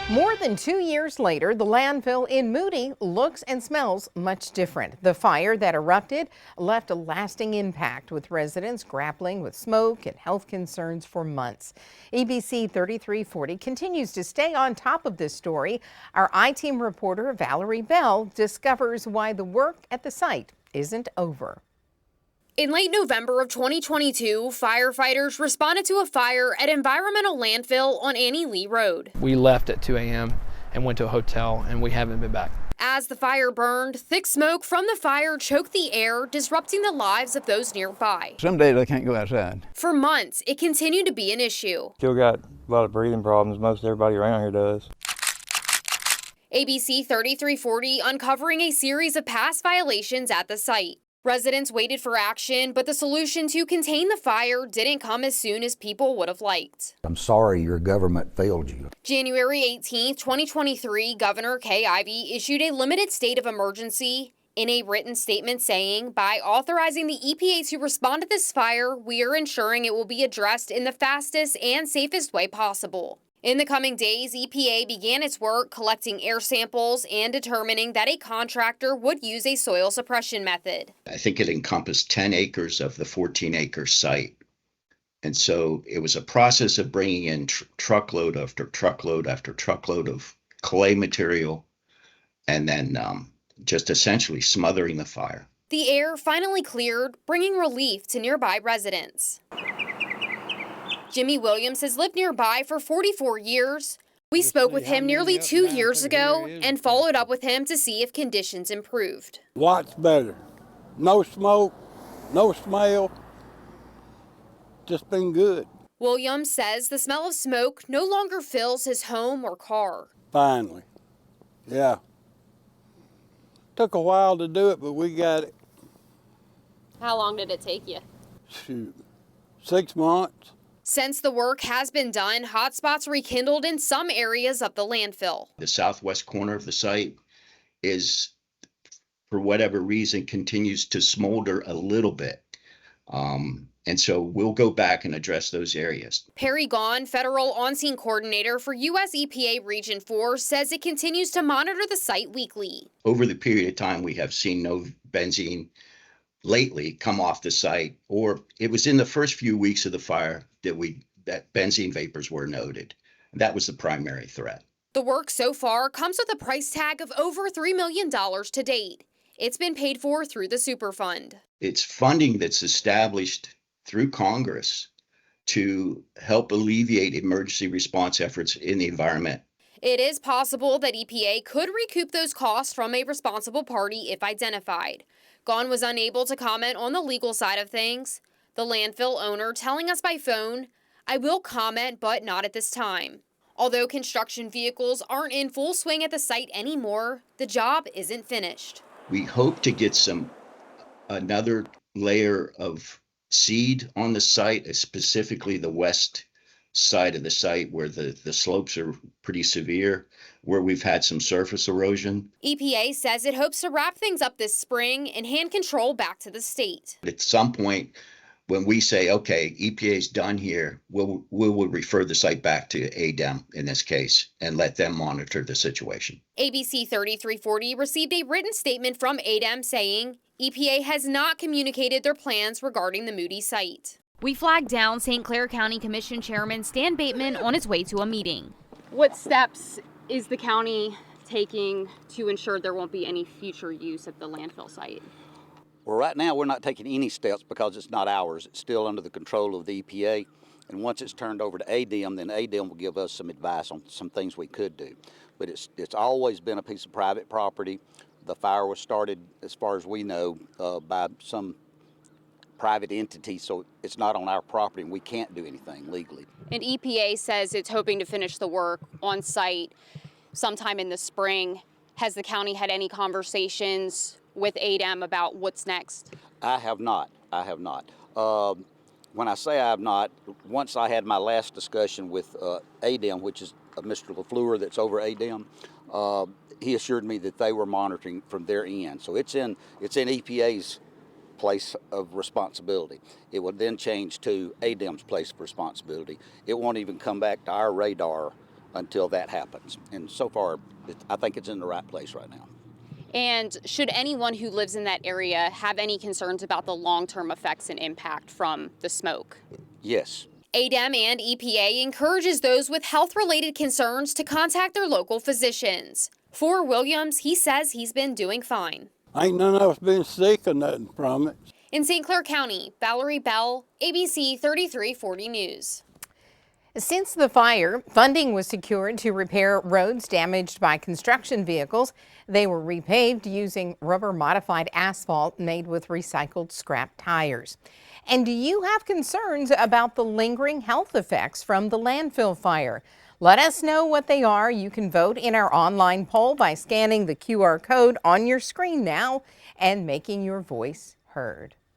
More than 2 years later, the landfill in Moody looks and smells much different. The fire that erupted left a lasting impact, with residents grappling with smoke and health concerns for months. ABC 3340 continues to stay on top of this story. Our I-Team reporter Valerie Bell discovers why the work at the site isn't over. In late November of 2022, firefighters responded to a fire at environmental landfill on Annie Lee Road. We left at 2 a.m. and went to a hotel, and we haven't been back. As the fire burned, thick smoke from the fire choked the air, disrupting the lives of those nearby. Some days I can't go outside. For months, it continued to be an issue. Still got a lot of breathing problems. Most everybody around here does. ABC 3340 uncovering a series of past violations at the site. Residents waited for action, but the solution to contain the fire didn't come as soon as people would have liked. I'm sorry your government failed you. January 18, 2023, Governor Kay Ivey issued a limited state of emergency in a written statement saying, by authorizing the EPA to respond to this fire, we are ensuring it will be addressed in the fastest and safest way possible. In the coming days, EPA began its work collecting air samples and determining that a contractor would use a soil suppression method. I think it encompassed 10 acres of the 14-acre site. And so it was a process of bringing in truckload after truckload after truckload of clay material and then just essentially smothering the fire. The air finally cleared, bringing relief to nearby residents. Jimmy Williams has lived nearby for 44 years. We spoke with him nearly 2 years ago and followed up with him to see if conditions improved. Lots better. No smoke, no smell. Just been good. Williams says the smell of smoke no longer fills his home or car. Finally. Yeah. Took a while to do it, but we got it. How long did it take you? Shoot. 6 months. Since the work has been done, hotspots rekindled in some areas of the landfill. The southwest corner of the site is, for whatever reason, continues to smolder a little bit. And so we'll go back and address those areas. Perry Gaughan, federal on-scene coordinator for U.S. EPA Region 4, says it continues to monitor the site weekly. Over the period of time, we have seen no benzene lately come off the site, or it was in the first few weeks of the fire that benzene vapors were noted. That was the primary threat. The work so far comes with a price tag of over $3 million to date. It's been paid for through the Superfund. It's funding that's established through Congress to help alleviate emergency response efforts in the environment. It is possible that EPA could recoup those costs from a responsible party if identified. Gaughan was unable to comment on the legal side of things. The landfill owner telling us by phone, "I will comment, but not at this time." Although construction vehicles aren't in full swing at the site anymore, the job isn't finished. We hope to get another layer of seed on the site, specifically the west side of the site where the slopes are pretty severe, where we've had some surface erosion. EPA says it hopes to wrap things up this spring and hand control back to the state. At some point, when we say, okay, EPA's done here, we'll refer the site back to ADEM in this case and let them monitor the situation. ABC 3340 received a written statement from ADEM saying EPA has not communicated their plans regarding the Moody site. We flagged down St. Clair County Commission Chairman Stan Bateman on his way to a meeting. What steps is the county taking to ensure there won't be any future use of the landfill site? Well, right now we're not taking any steps because it's not ours. It's still under the control of the EPA. And once it's turned over to ADEM, then ADEM will give us some advice on some things we could do. But it's always been a piece of private property. The fire was started, as far as we know, by some private entity, so it's not on our property and we can't do anything legally. And EPA says it's hoping to finish the work on site sometime in the spring. Has the county had any conversations with ADEM about what's next? I have not. When I say I have not, once I had my last discussion with ADEM, which is Mr. LaFleur that's over ADEM, he assured me that they were monitoring from their end. So it's in EPA's place of responsibility. It will then change to ADEM's place of responsibility. It won't even come back to our radar until that happens. And so far, I think it's in the right place right now. And should anyone who lives in that area have any concerns about the long-term effects and impact from the smoke? Yes. ADEM and EPA encourages those with health-related concerns to contact their local physicians. For Williams, he says he's been doing fine. Ain't none of us been sick or nothing from it. In St. Clair County, Valerie Bell, ABC 3340 News. Since the fire, funding was secured to repair roads damaged by construction vehicles. They were repaved using rubber-modified asphalt made with recycled scrap tires. And do you have concerns about the lingering health effects from the landfill fire? Let us know what they are. You can vote in our online poll by scanning the QR code on your screen now and making your voice heard.